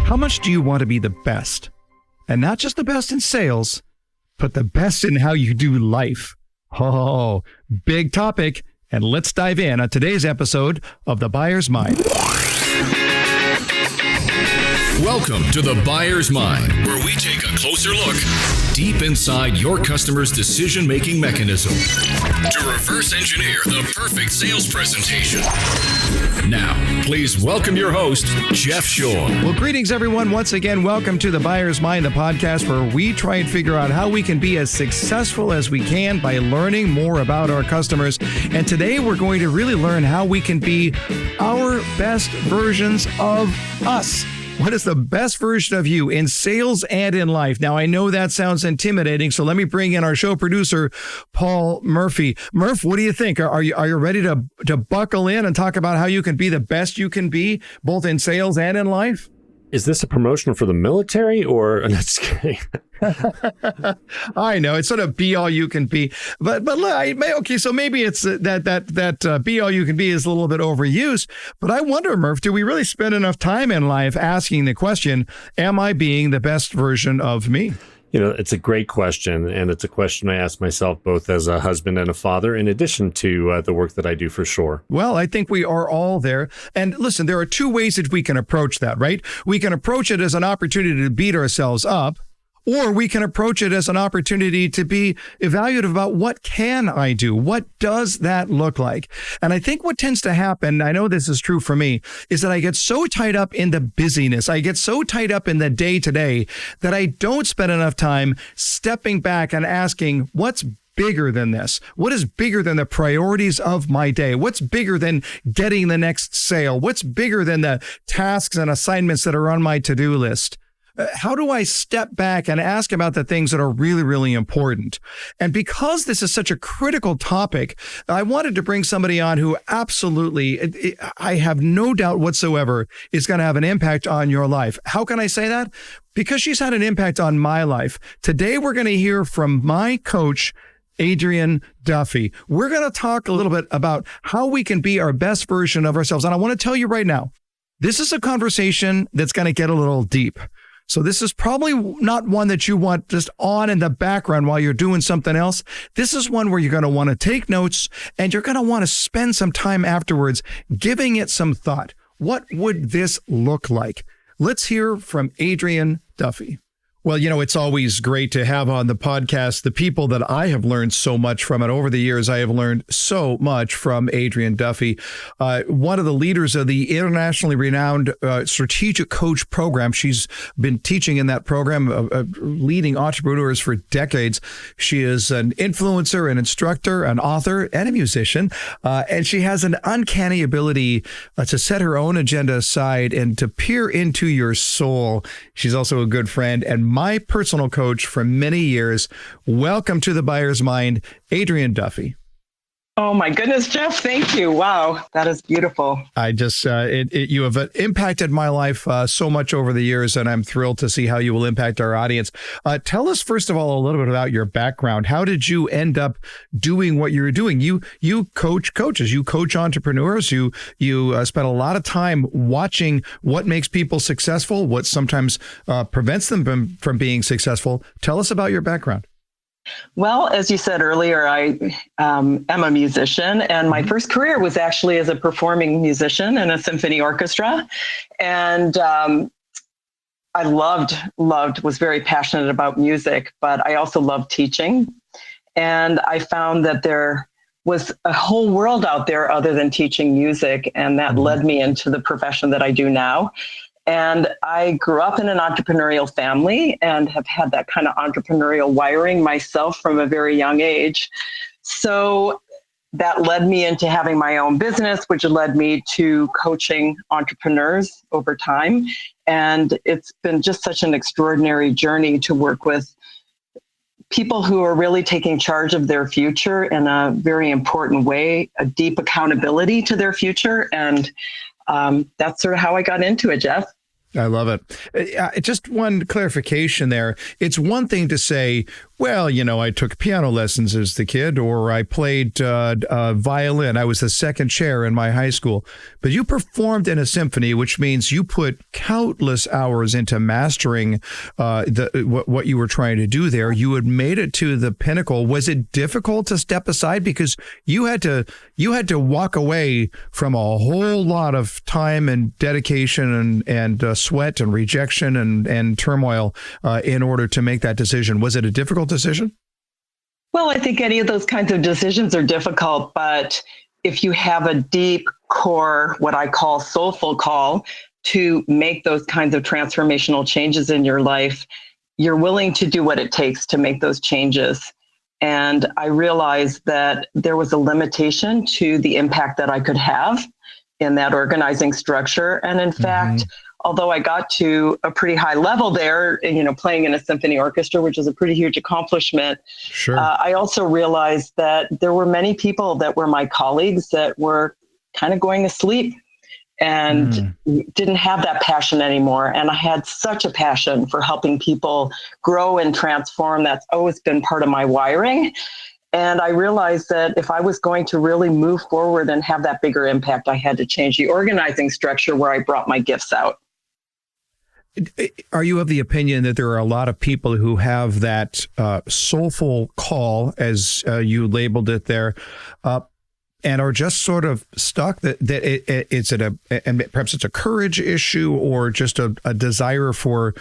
How much do you want to be the best? And not just the best in sales, but the best in how you do life. Oh, big topic. And let's dive in on today's episode of The Buyer's Mind. Welcome to The Buyer's Mind, where we take a closer look deep inside your customer's decision-making mechanism to reverse engineer the perfect sales presentation. Now, please welcome your host, Jeff Shore. Well, greetings, everyone. Once again, welcome to The Buyer's Mind, the podcast where we try and figure out how we can be as successful as we can by learning more about our customers. And today, we're going to really learn how we can be our best versions of us. What is the best version of you in sales and in life? Now, I know that sounds intimidating, so let me bring in our show producer, Paul Murphy. Murph, what do you think? Are you ready to buckle in and talk about how you can be the best you can be, both in sales and in life? Is this a promotion for the military or that's kidding? I know it's sort of be all you can be, but okay, so maybe it's that be all you can be is a little bit overused. But I wonder, Murph, do we really spend enough time in life asking the question, am I being the best version of me? You know, it's a great question, and it's a question I ask myself both as a husband and a father, in addition to the work that I do for sure. Well, I think we are all there. And listen, there are two ways that we can approach that, right? We can approach it as an opportunity to beat ourselves up, or we can approach it as an opportunity to be evaluative about what can I do? What does that look like? And I think what tends to happen, I know this is true for me, is that I get so tied up in the busyness. I get so tied up in the day to day that I don't spend enough time stepping back and asking, what's bigger than this? What is bigger than the priorities of my day? What's bigger than getting the next sale? What's bigger than the tasks and assignments that are on my to-do list? How do I step back and ask about the things that are really, really important? And because this is such a critical topic, I wanted to bring somebody on who absolutely, I have no doubt whatsoever, is going to have an impact on your life. How can I say that? Because she's had an impact on my life. Today, we're going to hear from my coach, Adrienne Duffy. We're going to talk a little bit about how we can be our best version of ourselves. And I want to tell you right now, this is a conversation that's going to get a little deep. So this is probably not one that you want just on in the background while you're doing something else. This is one where you're going to want to take notes and you're going to want to spend some time afterwards giving it some thought. What would this look like? Let's hear from Adrienne Duffy. Well, you know, it's always great to have on the podcast the people that I have learned so much from. And over the years, I have learned so much from Adrienne Duffy, one of the leaders of the internationally renowned strategic coach program. She's been teaching in that program, leading entrepreneurs for decades. She is an influencer, an instructor, an author, and a musician. And she has an uncanny ability to set her own agenda aside and to peer into your soul. She's also a good friend and my personal coach for many years. Welcome to The Buyer's Mind, Adrienne Duffy. Oh my goodness, Jeff. Thank you. Wow. That is beautiful. I just, you have impacted my life so much over the years, and I'm thrilled to see how you will impact our audience. Tell us, first of all, a little bit about your background. How did you end up doing what you're doing? You coach coaches, you coach entrepreneurs, you spend a lot of time watching what makes people successful, what sometimes prevents them from being successful. Tell us about your background. Well, as you said earlier, I am a musician, and my first career was actually as a performing musician in a symphony orchestra. And I was very passionate about music, but I also loved teaching. And I found that there was a whole world out there other than teaching music, and that led me into the profession that I do now. And I grew up in an entrepreneurial family and have had that kind of entrepreneurial wiring myself from a very young age. So that led me into having my own business, which led me to coaching entrepreneurs over time. And it's been just such an extraordinary journey to work with people who are really taking charge of their future in a very important way, a deep accountability to their future. And that's sort of how I got into it, Jeff. I love it. Just one clarification there. It's one thing to say, well, I took piano lessons as the kid, or I played violin. I was the second chair in my high school. But you performed in a symphony, which means you put countless hours into mastering what you were trying to do there. You had made it to the pinnacle. Was it difficult to step aside because you had to walk away from a whole lot of time and dedication and sweat and rejection and turmoil in order to make that decision? Was it a difficult decision? Well, I think any of those kinds of decisions are difficult, but if you have a deep core, what I call soulful call to make those kinds of transformational changes in your life, you're willing to do what it takes to make those changes. And I realized that there was a limitation to the impact that I could have in that organizing structure. And in fact, although I got to a pretty high level there, playing in a symphony orchestra, which is a pretty huge accomplishment, sure. I also realized that there were many people that were my colleagues that were kind of going to sleep and didn't have that passion anymore. And I had such a passion for helping people grow and transform. That's always been part of my wiring. And I realized that if I was going to really move forward and have that bigger impact, I had to change the organizing structure where I brought my gifts out. Are you of the opinion that there are a lot of people who have that soulful call, as you labeled it there, and are just sort of stuck? That and perhaps it's a courage issue or just a desire for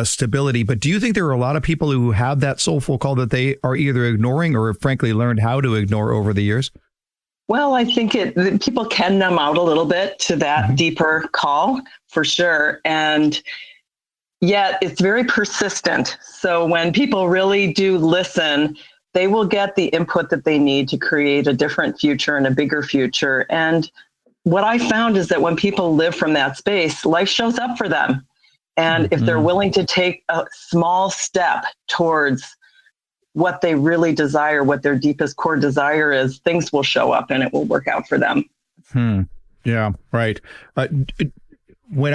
stability. But do you think there are a lot of people who have that soulful call that they are either ignoring or have frankly learned how to ignore over the years? Well, I think people can numb out a little bit to that deeper call for sure. And yet it's very persistent. So when people really do listen, they will get the input that they need to create a different future and a bigger future. And what I found is that when people live from that space, life shows up for them. And if they're willing to take a small step towards what they really desire, what their deepest core desire is, things will show up and it will work out for them. Yeah, right. When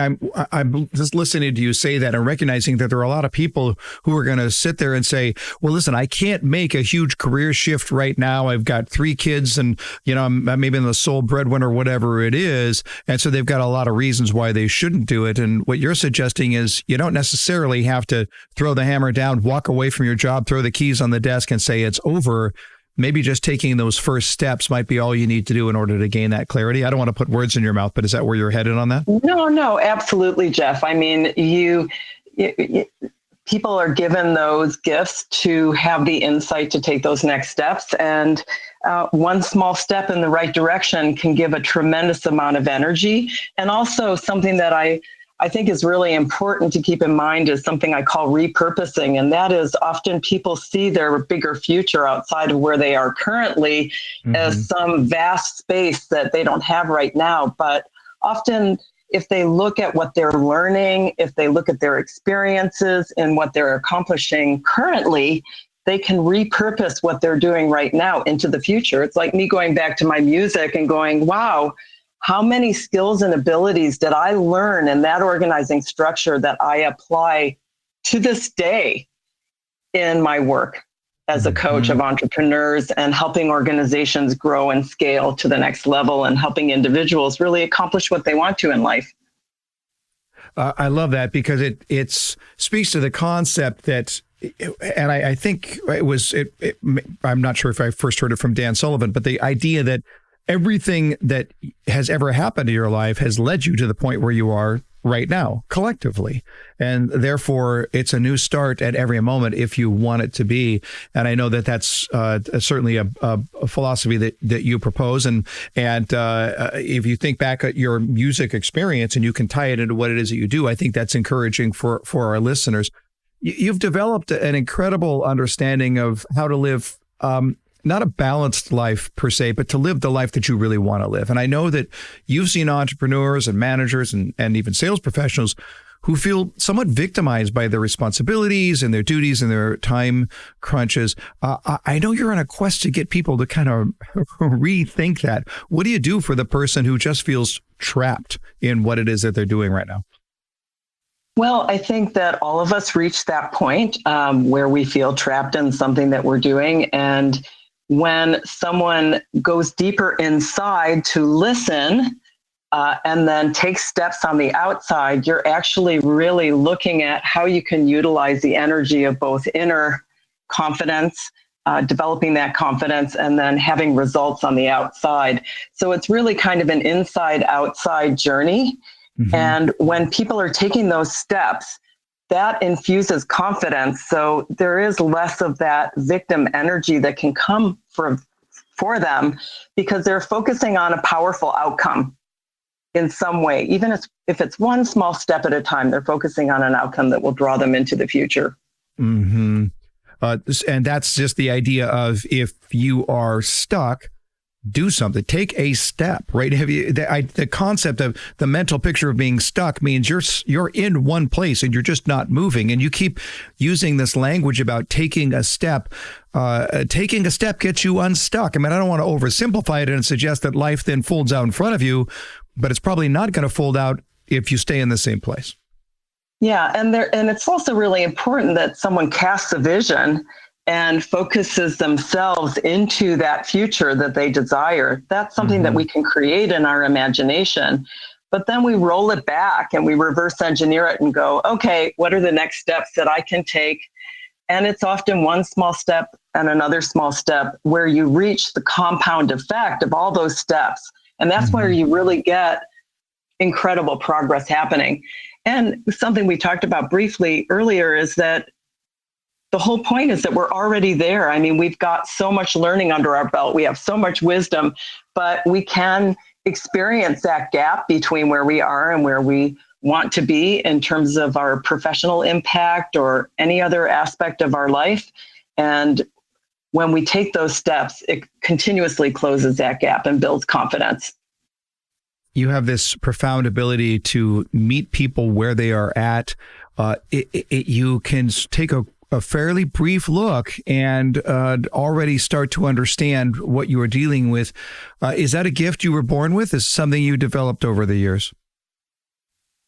I'm just listening to you say that and recognizing that there are a lot of people who are going to sit there and say, well, listen, I can't make a huge career shift right now. I've got 3 kids and, I'm maybe the sole breadwinner, whatever it is. And so they've got a lot of reasons why they shouldn't do it. And what you're suggesting is you don't necessarily have to throw the hammer down, walk away from your job, throw the keys on the desk and say it's over. Maybe just taking those first steps might be all you need to do in order to gain that clarity. I don't want to put words in your mouth, but is that where you're headed on that? No, absolutely, Jeff. I mean, people are given those gifts to have the insight to take those next steps. And one small step in the right direction can give a tremendous amount of energy. And also something that I think is really important to keep in mind is something I call repurposing. And that is often people see their bigger future outside of where they are currently as some vast space that they don't have right now. But often if they look at what they're learning, if they look at their experiences and what they're accomplishing currently, they can repurpose what they're doing right now into the future. It's like me going back to my music and going, wow, how many skills and abilities did I learn in that organizing structure that I apply to this day in my work as a coach of entrepreneurs and helping organizations grow and scale to the next level and helping individuals really accomplish what they want to in life. I love that because it speaks to the concept that, and I think I'm not sure if I first heard it from Dan Sullivan, but the idea that everything that has ever happened to your life has led you to the point where you are right now, collectively. And therefore, it's a new start at every moment if you want it to be. And I know that that's certainly a philosophy that you propose. And if you think back at your music experience and you can tie it into what it is that you do, I think that's encouraging for our listeners. You've developed an incredible understanding of how to live not a balanced life per se, but to live the life that you really want to live. And I know that you've seen entrepreneurs and managers and even sales professionals who feel somewhat victimized by their responsibilities and their duties and their time crunches. I know you're on a quest to get people to kind of rethink that. What do you do for the person who just feels trapped in what it is that they're doing right now? Well, I think that all of us reach that point where we feel trapped in something that we're doing. And when someone goes deeper inside to listen and then take steps on the outside, you're actually really looking at how you can utilize the energy of both inner confidence, developing that confidence, and then having results on the outside. So it's really kind of an inside-outside journey. Mm-hmm. And when people are taking those steps, that infuses confidence. So there is less of that victim energy that can come for them because they're focusing on a powerful outcome in some way. Even if it's one small step at a time, they're focusing on an outcome that will draw them into the future. Mm-hmm. And that's just the idea of if you are stuck, do something, take a step, right? The concept of the mental picture of being stuck means you're in one place and you're just not moving. And you keep using this language about taking a step. Taking a step gets you unstuck. I mean, I don't want to oversimplify it and suggest that life then folds out in front of you, but it's probably not going to fold out if you stay in the same place. Yeah. And it's also really important that someone casts a vision and focuses themselves into that future that they desire. That's something that we can create in our imagination. But then we roll it back and we reverse engineer it and go, okay, what are the next steps that I can take? And it's often one small step and another small step where you reach the compound effect of all those steps. And that's where you really get incredible progress happening. And something we talked about briefly earlier is that the whole point is that we're already there. I mean, we've got so much learning under our belt. We have so much wisdom, but we can experience that gap between where we are and where we want to be in terms of our professional impact or any other aspect of our life. And when we take those steps, it continuously closes that gap and builds confidence. You have this profound ability to meet people where they are at. You can take a fairly brief look and already start to understand what you are dealing with. Is that a gift you were born with? Is it something you developed over the years?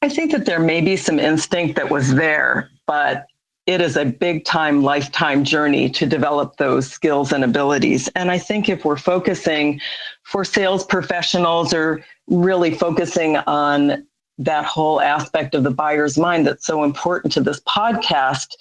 I think that there may be some instinct that was there, but it is a big time, lifetime journey to develop those skills and abilities. And I think if we're focusing for sales professionals or really focusing on that whole aspect of the buyer's mind that's so important to this podcast,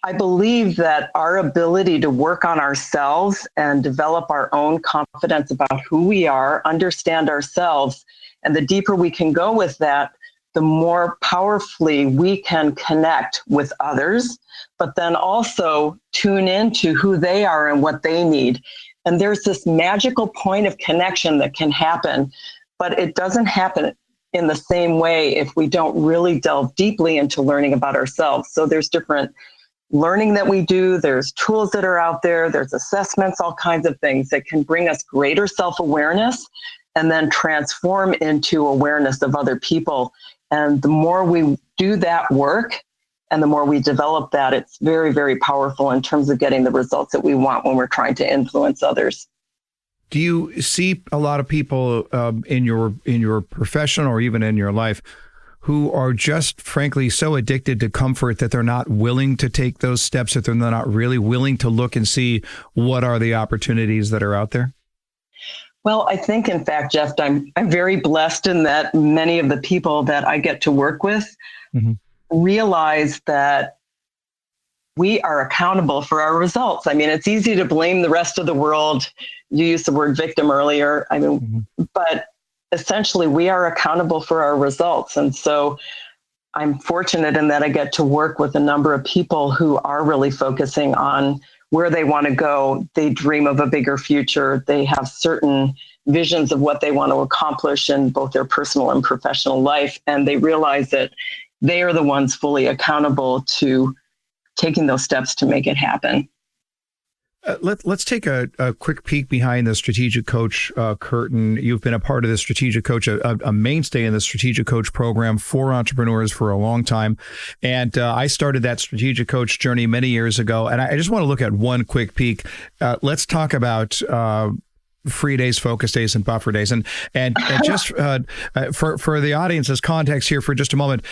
I believe that our ability to work on ourselves and develop our own confidence about who we are, understand ourselves, and the deeper we can go with that, the more powerfully we can connect with others, but then also tune into who they are and what they need. And there's this magical point of connection that can happen, but it doesn't happen in the same way if we don't really delve deeply into learning about ourselves. So there's different learning that we do, there's tools that are out there, there's assessments, all kinds of things that can bring us greater self-awareness and then transform into awareness of other people. And the more we do that work and the more we develop that, it's very, very powerful in terms of getting the results that we want when we're trying to influence others. Do you see a lot of people in your profession or even in your life who are just frankly so addicted to comfort that they're not willing to take those steps, that they're not really willing to look and see what are the opportunities that are out there? Well, I think, in fact, Jeff, I'm very blessed in that many of the people that I get to work with realize that we are accountable for our results. I mean, it's easy to blame the rest of the world. You used the word victim earlier. I mean, but essentially we are accountable for our results. And so I'm fortunate in that I get to work with a number of people who are really focusing on where they want to go. They dream of a bigger future. They have certain visions of what they want to accomplish in both their personal and professional life. And they realize that they are the ones fully accountable to taking those steps to make it happen. Let's take a quick peek behind the Strategic Coach curtain. You've been a part of the Strategic Coach, a mainstay in the Strategic Coach program for entrepreneurs for a long time. And I started that Strategic Coach journey many years ago. And I just want to look at one quick peek. Let's talk about free days, focus days, and buffer days. And just for the audience's context here for just a moment.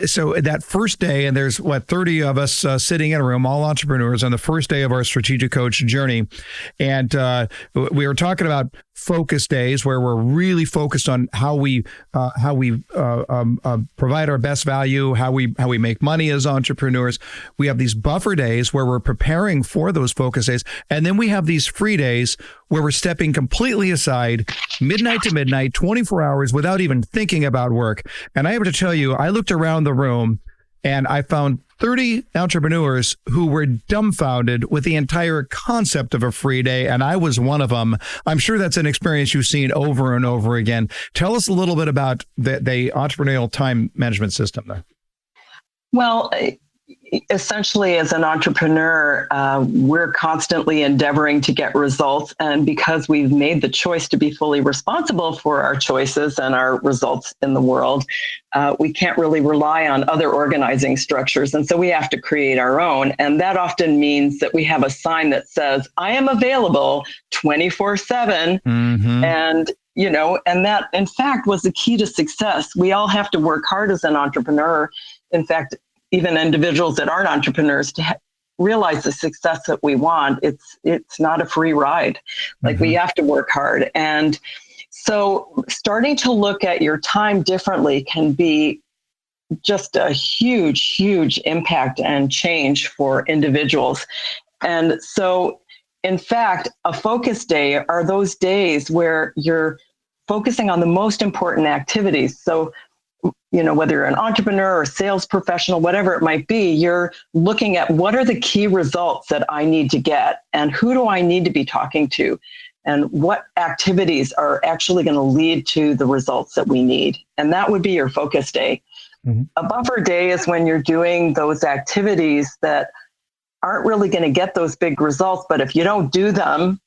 So that first day, and there's 30 of us sitting in a room, all entrepreneurs, on the first day of our strategic coach journey. And we were talking about focus days where we're really focused on how we provide our best value, how we make money as entrepreneurs. We have these buffer days where we're preparing for those focus days. And then we have these free days where we're stepping completely aside, midnight to midnight, 24 hours without even thinking about work. And I have to tell you, I looked around the room and I found 30 entrepreneurs who were dumbfounded with the entire concept of a free day, and I was one of them. I'm sure that's an experience you've seen over and over again. Tell us a little bit about the entrepreneurial time management system there. Well, essentially, as an entrepreneur, we're constantly endeavoring to get results. And because we've made the choice to be fully responsible for our choices and our results in the world, we can't really rely on other organizing structures. And so we have to create our own. And that often means that we have a sign that says, I am available 24/7. Mm-hmm. And that, in fact, was the key to success. We all have to work hard as an entrepreneur. In fact, even individuals that aren't entrepreneurs, to realize the success that we want, it's not a free ride. Like, we have to work hard. And so starting to look at your time differently can be just a huge, huge impact and change for individuals. And so, in fact, a focus day are those days where you're focusing on the most important activities. So, whether you're an entrepreneur or sales professional, whatever it might be, you're looking at what are the key results that I need to get, and who do I need to be talking to, and what activities are actually going to lead to the results that we need. And that would be your focus day. Mm-hmm. A buffer day is when you're doing those activities that aren't really going to get those big results, but if you don't do them,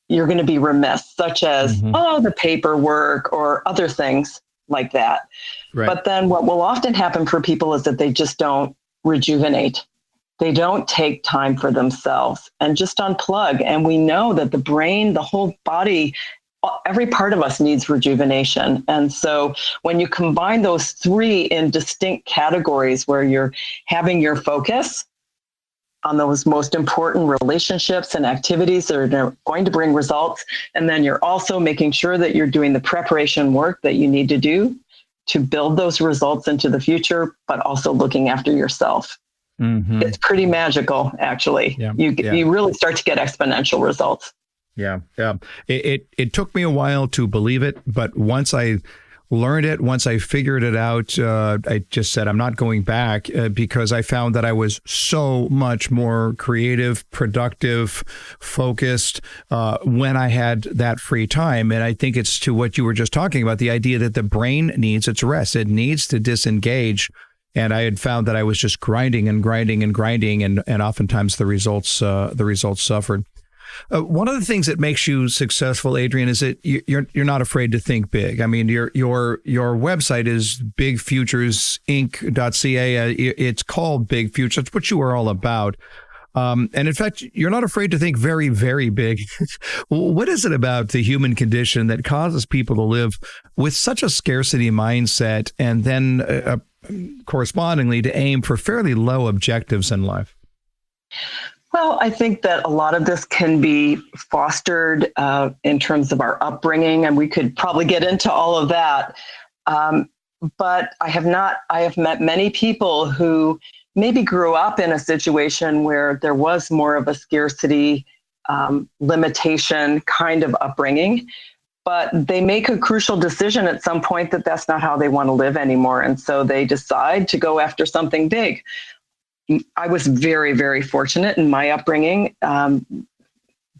you're going to be remiss, such as, the paperwork or other things like that. Right. But then what will often happen for people is that they just don't rejuvenate. They don't take time for themselves and just unplug. And we know that the brain, the whole body, every part of us needs rejuvenation. And so when you combine those three in distinct categories where you're having your focus on those most important relationships and activities that are going to bring results, and then you're also making sure that you're doing the preparation work that you need to do to build those results into the future, but also looking after yourself. Mm-hmm. It's pretty magical, actually. Yeah. You really start to get exponential results. Yeah. It took me a while to believe it, but once I learned it, once I figured it out, I just said, I'm not going back because I found that I was so much more creative, productive, focused when I had that free time. And I think it's to what you were just talking about, the idea that the brain needs its rest. It needs to disengage. And I had found that I was just grinding, and oftentimes the results suffered. One of the things that makes you successful, Adrienne, is that you're not afraid to think big. I mean, your website is bigfuturesinc.ca. It's called Big Future. That's what you are all about. And in fact, you're not afraid to think very, very big. What is it about the human condition that causes people to live with such a scarcity mindset and then correspondingly to aim for fairly low objectives in life? Well, I think that a lot of this can be fostered in terms of our upbringing, and we could probably get into all of that. But I have met many people who maybe grew up in a situation where there was more of a scarcity, limitation kind of upbringing, but they make a crucial decision at some point that that's not how they want to live anymore. And so they decide to go after something big. I was very, very fortunate in my upbringing.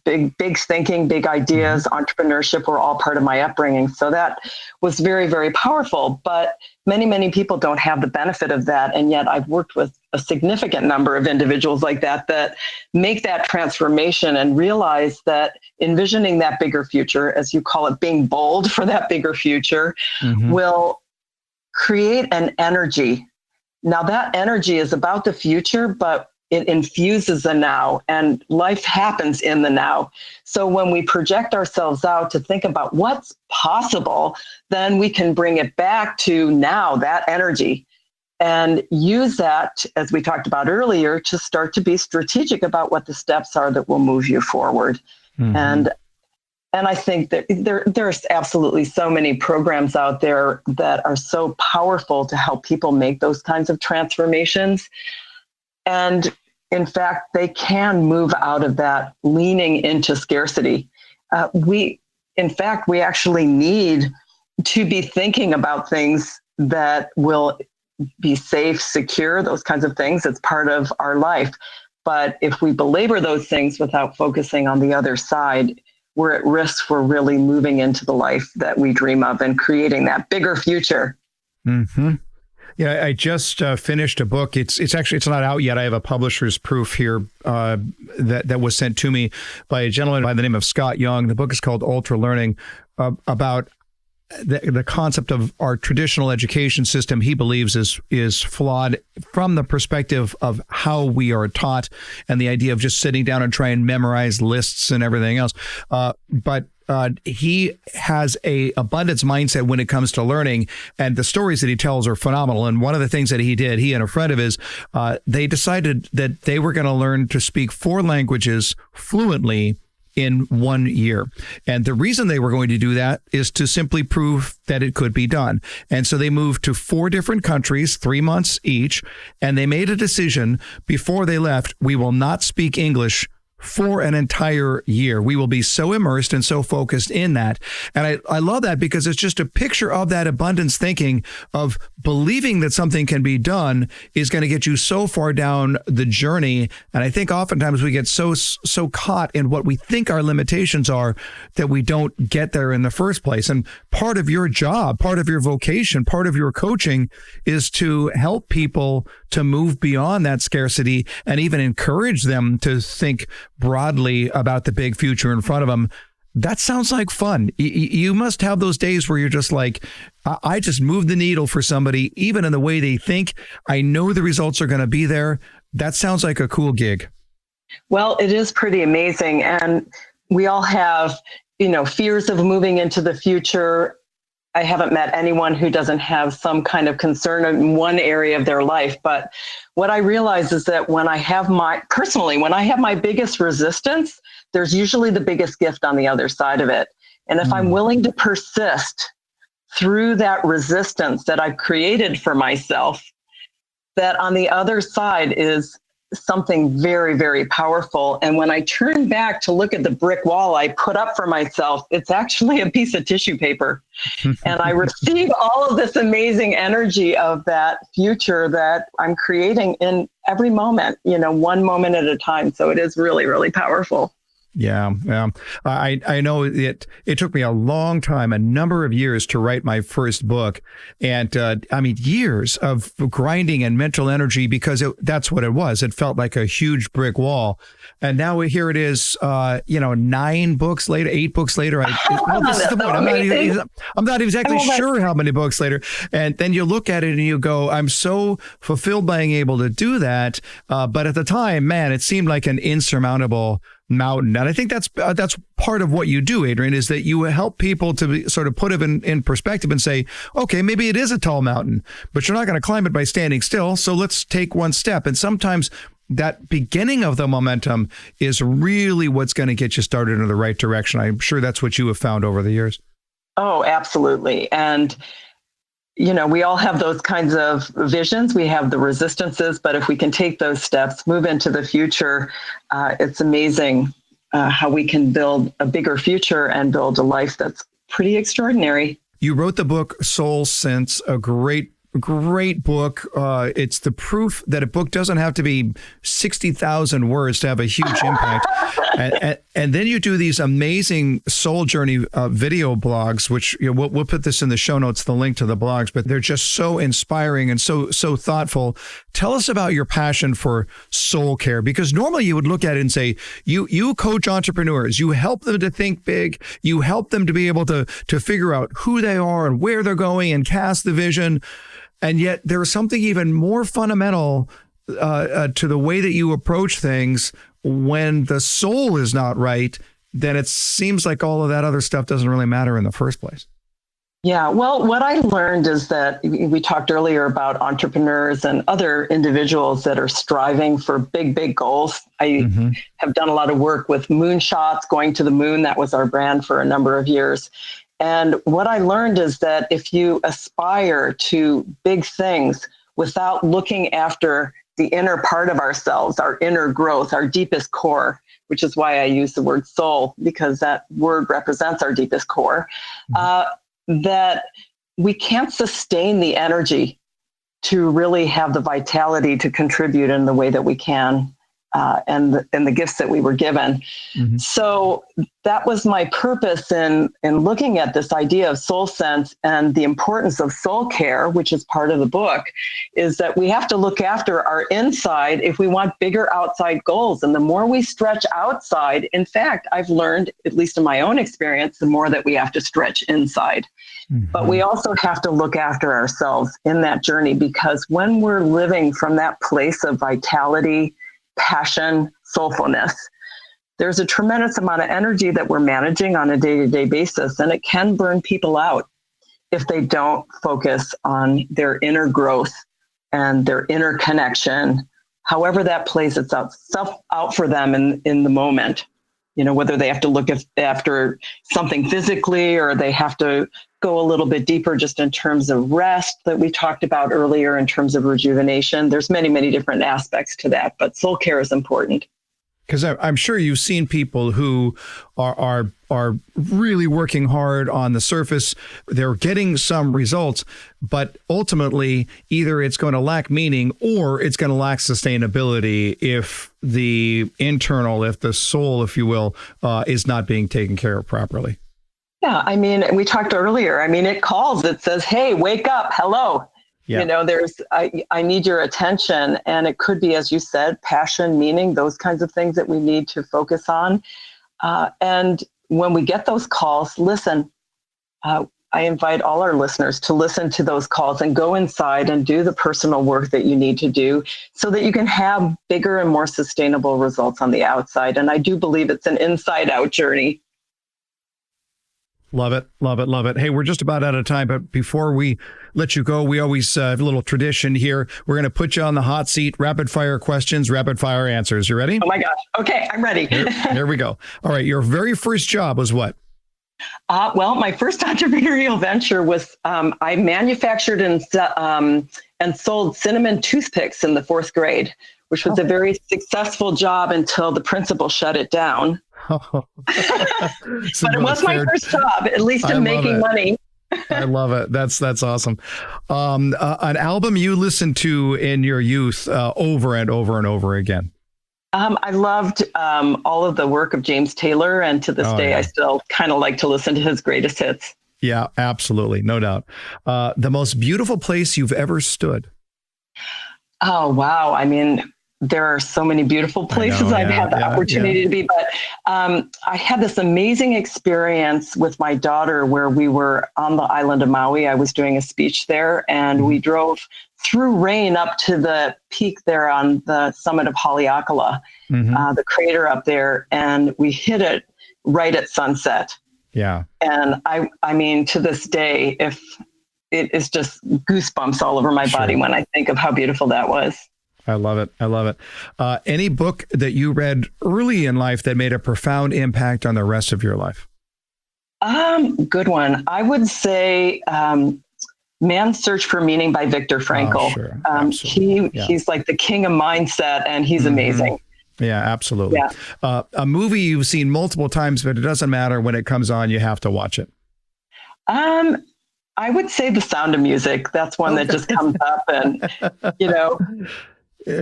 Big thinking, big ideas, entrepreneurship were all part of my upbringing. So that was very, very powerful. But many, many people don't have the benefit of that. And yet I've worked with a significant number of individuals like that make that transformation and realize that envisioning that bigger future, as you call it, being bold for that bigger future, will create an energy. Now that energy is about the future, but it infuses the now, and life happens in the now. So when we project ourselves out to think about what's possible, then we can bring it back to now, that energy, and use that, as we talked about earlier, to start to be strategic about what the steps are that will move you forward. Mm-hmm. And I think that there's absolutely so many programs out there that are so powerful to help people make those kinds of transformations. And in fact, they can move out of that leaning into scarcity. We actually need to be thinking about things that will be safe, secure, those kinds of things. It's part of our life. But if we belabor those things without focusing on the other side, we're at risk for really moving into the life that we dream of and creating that bigger future. Mm-hmm. Yeah, I just finished a book. It's not out yet. I have a publisher's proof here that was sent to me by a gentleman by the name of Scott Young. The book is called Ultra Learning, about the concept of our traditional education system. He believes is flawed from the perspective of how we are taught and the idea of just sitting down and trying to memorize lists and everything else. But he has a abundance mindset when it comes to learning, and the stories that he tells are phenomenal. And one of the things that he did, he and a friend of his, they decided that they were going to learn to speak 4 languages fluently in 1 year. And the reason they were going to do that is to simply prove that it could be done. And so they moved to 4 different countries, 3 months each, and they made a decision before they left: we will not speak English for an entire year. We will be so immersed and so focused in that. And I love that, because it's just a picture of that abundance thinking, of believing that something can be done is going to get you so far down the journey. And I think oftentimes we get so caught in what we think our limitations are that we don't get there in the first place. And part of your job, part of your vocation, part of your coaching is to help people to move beyond that scarcity and even encourage them to think broadly about the big future in front of them. That sounds like fun. You must have those days where you're just like, I just moved the needle for somebody, even in the way they think. I know the results are going to be there. That sounds like a cool gig. Well, it is pretty amazing. And we all have, fears of moving into the future. I haven't met anyone who doesn't have some kind of concern in one area of their life. But what I realize is that when I have my biggest resistance, there's usually the biggest gift on the other side of it. And if I'm willing to persist through that resistance that I've created for myself, that on the other side is something very, very powerful. And when I turn back to look at the brick wall I put up for myself, it's actually a piece of tissue paper. And I receive all of this amazing energy of that future that I'm creating in every moment, one moment at a time. So it is really, really powerful. Yeah. I know it took me a long time, a number of years to write my first book. And years of grinding and mental energy, because that's what it was. It felt like a huge brick wall. And now here it is, 9 books later, 8 books later. This is the point. I'm not exactly sure how many books later. And then you look at it and you go, I'm so fulfilled by being able to do that. But at the time, man, it seemed like an insurmountable mountain. And I think that's part of what you do, Adrienne, is that you help people to sort of put it in perspective and say, okay, maybe it is a tall mountain, but you're not going to climb it by standing still. So let's take one step. And sometimes that beginning of the momentum is really what's going to get you started in the right direction. I'm sure that's what you have found over the years. Oh, absolutely. And we all have those kinds of visions. We have the resistances, but if we can take those steps, move into the future, it's amazing how we can build a bigger future and build a life that's pretty extraordinary. You wrote the book Soul Sense, a great book. It's the proof that a book doesn't have to be 60,000 words to have a huge impact. And then you do these amazing soul journey video blogs, which we'll put this in the show notes, the link to the blogs, but they're just so inspiring and so thoughtful. Tell us about your passion for soul care, because normally you would look at it and say, you coach entrepreneurs, you help them to think big, you help them to be able to figure out who they are and where they're going and cast the vision. And yet there's something even more fundamental to the way that you approach things, when the soul is not right, then it seems like all of that other stuff doesn't really matter in the first place. Yeah, well, what I learned is that we talked earlier about entrepreneurs and other individuals that are striving for big, big goals. I have done a lot of work with moonshots, going to the moon. That was our brand for a number of years. And what I learned is that if you aspire to big things without looking after the inner part of ourselves, our inner growth, our deepest core, which is why I use the word soul, because that word represents our deepest core, that we can't sustain the energy to really have the vitality to contribute in the way that we can, and the gifts that we were given. So that was my purpose in looking at this idea of soul sense and the importance of soul care, which is part of the book, is that we have to look after our inside if we want bigger outside goals. And the more we stretch outside, in fact, I've learned, at least in my own experience, the more that we have to stretch inside. But we also have to look after ourselves in that journey, because when we're living from that place of vitality, passion, soulfulness, there's a tremendous amount of energy that we're managing on a day-to-day basis, and it can burn people out if they don't focus on their inner growth and their inner connection, however that plays itself out for them in the moment. You know, whether they have to look after something physically, or they have to go a little bit deeper just in terms of rest that we talked about earlier, in terms of rejuvenation. There's many, many different aspects to that, but soul care is important. Because I'm sure you've seen people who are really working hard on the surface. They're getting some results, but ultimately either it's going to lack meaning or it's going to lack sustainability if the internal, if the soul, if you will, is not being taken care of properly. Yeah, I mean, we talked earlier. I mean, it calls, it says, hey, wake up, hello. Yeah. You know, I need your attention. And it could be, as you said, passion, meaning, those kinds of things that we need to focus on. And when we get those calls, listen. I invite all our listeners to listen to those calls and go inside and do the personal work that you need to do so that you can have bigger and more sustainable results on the outside. And I do believe it's an inside out journey. Love it. Love it. Love it. Hey, we're just about out of time, but before we let you go, we always have a little tradition here. We're going to put you on the hot seat. Rapid fire questions, rapid fire answers. You ready? Oh my gosh. Okay, I'm ready. Here we go. All right. Your very first job was what? Well, my first entrepreneurial venture was I manufactured and sold cinnamon toothpicks in the 4th grade, which was a very successful job until the principal shut it down. But it was my first job, at least in making money. I love it. That's awesome. An album you listened to in your youth over and over and over again. I loved all of the work of James Taylor, and to this day, I still kind of like to listen to his greatest hits. Yeah, absolutely. No doubt. The most beautiful place you've ever stood. Oh, wow. I mean, there are so many beautiful places I've had the opportunity to be, but I had this amazing experience with my daughter where we were on the island of Maui. I was doing a speech there, and we drove through rain up to the peak there on the summit of Haleakala, the crater up there, and we hit it right at sunset. Yeah. And I mean, to this day, if it is just goosebumps all over my body when I think of how beautiful that was. I love it. I love it. Any book that you read early in life that made a profound impact on the rest of your life? Good one. I would say Man's Search for Meaning by Viktor Frankl. Oh, sure. He's like the king of mindset, and he's amazing. Yeah, absolutely. Yeah. A movie you've seen multiple times, but it doesn't matter. When it comes on, you have to watch it. I would say The Sound of Music. That's one that just comes up, and, you know.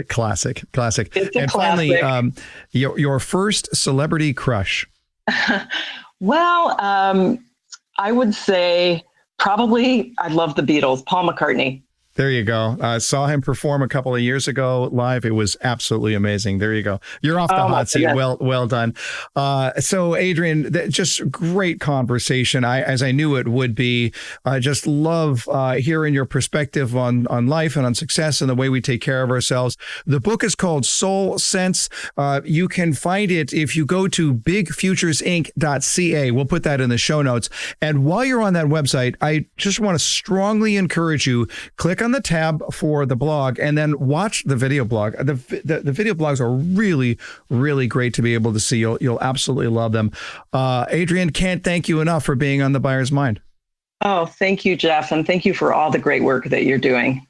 Classic. It's a and classic. Finally, your first celebrity crush. Well, I would say probably I love the Beatles, Paul McCartney. There you go. Saw him perform a couple of years ago live. It was absolutely amazing. There you go. You're off the hot seat. Well done. So Adrienne, just great conversation. As I knew it would be. I just love hearing your perspective on life and on success and the way we take care of ourselves. The book is called Soul Sense. You can find it if you go to bigfuturesinc.ca. We'll put that in the show notes. And while you're on that website, I just want to strongly encourage you, click on the tab for the blog and then watch the video blog. The video blogs are really, really great to be able to see. You'll absolutely love them. Adrienne, can't thank you enough for being on The Buyer's Mind. Oh, thank you, Jeff. And thank you for all the great work that you're doing.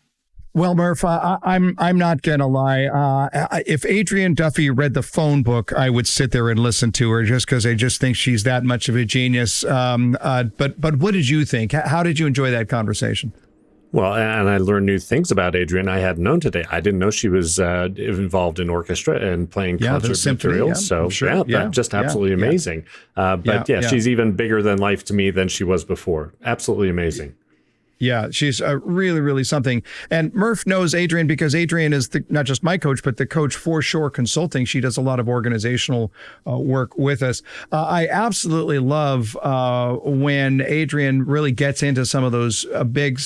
Well, Murph, I'm not going to lie. If Adrienne Duffy read the phone book, I would sit there and listen to her just because I just think she's that much of a genius. But what did you think? How did you enjoy that conversation? Well, and I learned new things about Adrienne I hadn't known today. I didn't know she was involved in orchestra and playing concert materials. So just absolutely amazing. She's even bigger than life to me than she was before. Absolutely amazing. Yeah, she's really, really something. And Murph knows Adrienne because Adrienne is not just my coach, but the coach for Shore Consulting. She does a lot of organizational work with us. I absolutely love when Adrienne really gets into some of those big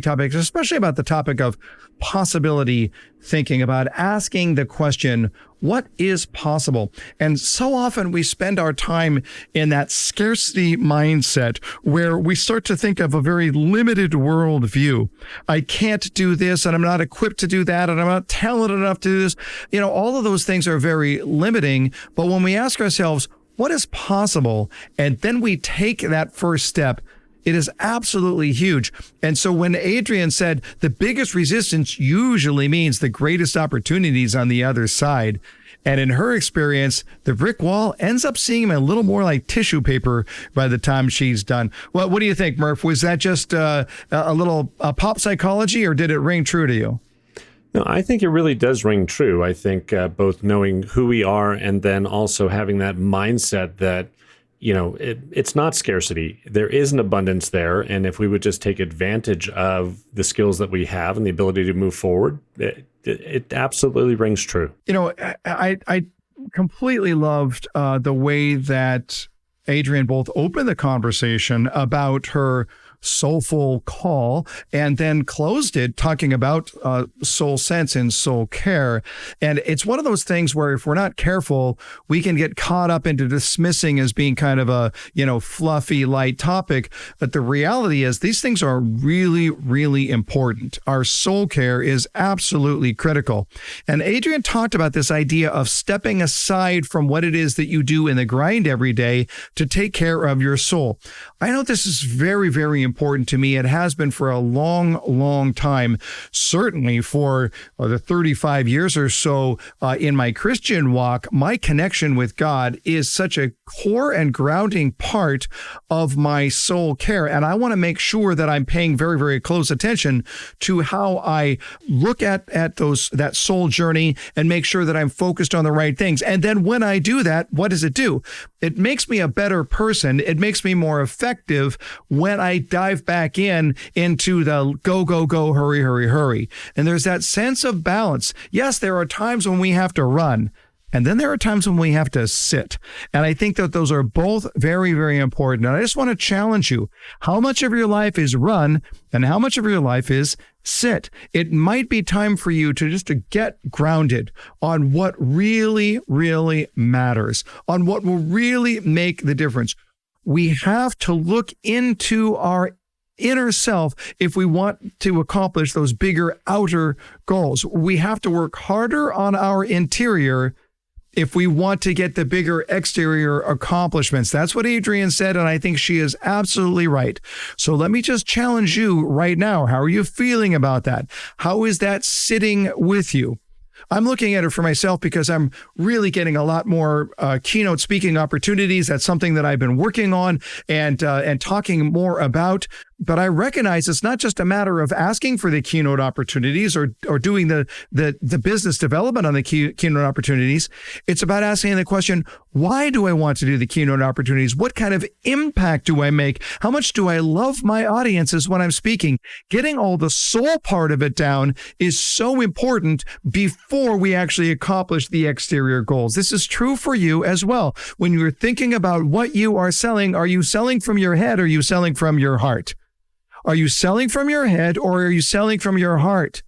topics, especially about the topic of possibility thinking, about asking the question, what is possible? And so often we spend our time in that scarcity mindset where we start to think of a very limited worldview. I can't do this, and I'm not equipped to do that, and I'm not talented enough to do this. All of those things are very limiting. But when we ask ourselves, what is possible? And then we take that first step, it is absolutely huge. And so when Adrienne said the biggest resistance usually means the greatest opportunities on the other side, and in her experience, the brick wall ends up seeming a little more like tissue paper by the time she's done. Well, what do you think, Murph? Was that just a little pop psychology, or did it ring true to you? No, I think it really does ring true. I think both knowing who we are and then also having that mindset that it's not scarcity. There is an abundance there. And if we would just take advantage of the skills that we have and the ability to move forward, it absolutely rings true. I completely loved the way that Adrienne both opened the conversation about her soulful call and then closed it talking about soul sense and soul care. And it's one of those things where if we're not careful, we can get caught up into dismissing as being kind of a, fluffy, light topic. But the reality is these things are really, really important. Our soul care is absolutely critical. And Adrienne talked about this idea of stepping aside from what it is that you do in the grind every day to take care of your soul. I know this is very, very important to me. It has been for a long, long time, certainly for the 35 years or so in my Christian walk. My connection with God is such a core and grounding part of my soul care. And I want to make sure that I'm paying very, very close attention to how I look at that soul journey and make sure that I'm focused on the right things. And then when I do that, what does it do? It makes me a better person. It makes me more effective when I dive back into the go, go, go, hurry, hurry, hurry. And there's that sense of balance. Yes, there are times when we have to run, and then there are times when we have to sit. And I think that those are both very, very important. And I just want to challenge you. How much of your life is run and how much of your life is sit? It might be time for you to get grounded on what really, really matters, on what will really make the difference. We have to look into our inner self if we want to accomplish those bigger outer goals. We have to work harder on our interior if we want to get the bigger exterior accomplishments. That's what Adrienne said, and I think she is absolutely right. So let me just challenge you right now. How are you feeling about that? How is that sitting with you? I'm looking at it for myself because I'm really getting a lot more keynote speaking opportunities. That's something that I've been working on and talking more about. But I recognize it's not just a matter of asking for the keynote opportunities or doing the business development on the keynote opportunities. It's about asking the question, why do I want to do the keynote opportunities? What kind of impact do I make? How much do I love my audiences when I'm speaking? Getting all the soul part of it down is so important before we actually accomplish the exterior goals. This is true for you as well. When you're thinking about what you are you selling from your head or are you selling from your heart? Are you selling from your head or are you selling from your heart?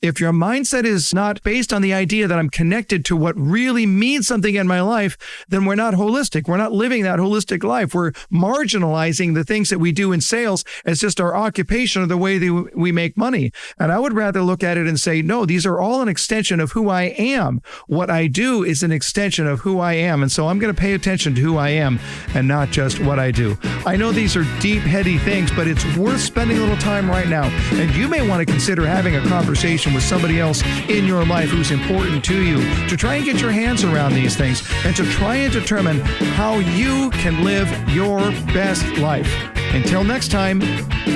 If your mindset is not based on the idea that I'm connected to what really means something in my life, then we're not holistic. We're not living that holistic life. We're marginalizing the things that we do in sales as just our occupation or the way that we make money. And I would rather look at it and say, no, these are all an extension of who I am. What I do is an extension of who I am. And so I'm going to pay attention to who I am and not just what I do. I know these are deep, heady things, but it's worth spending a little time right now. And you may want to consider having a conversation with somebody else in your life who's important to you to try and get your hands around these things and to try and determine how you can live your best life. Until next time,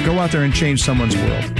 go out there and change someone's world.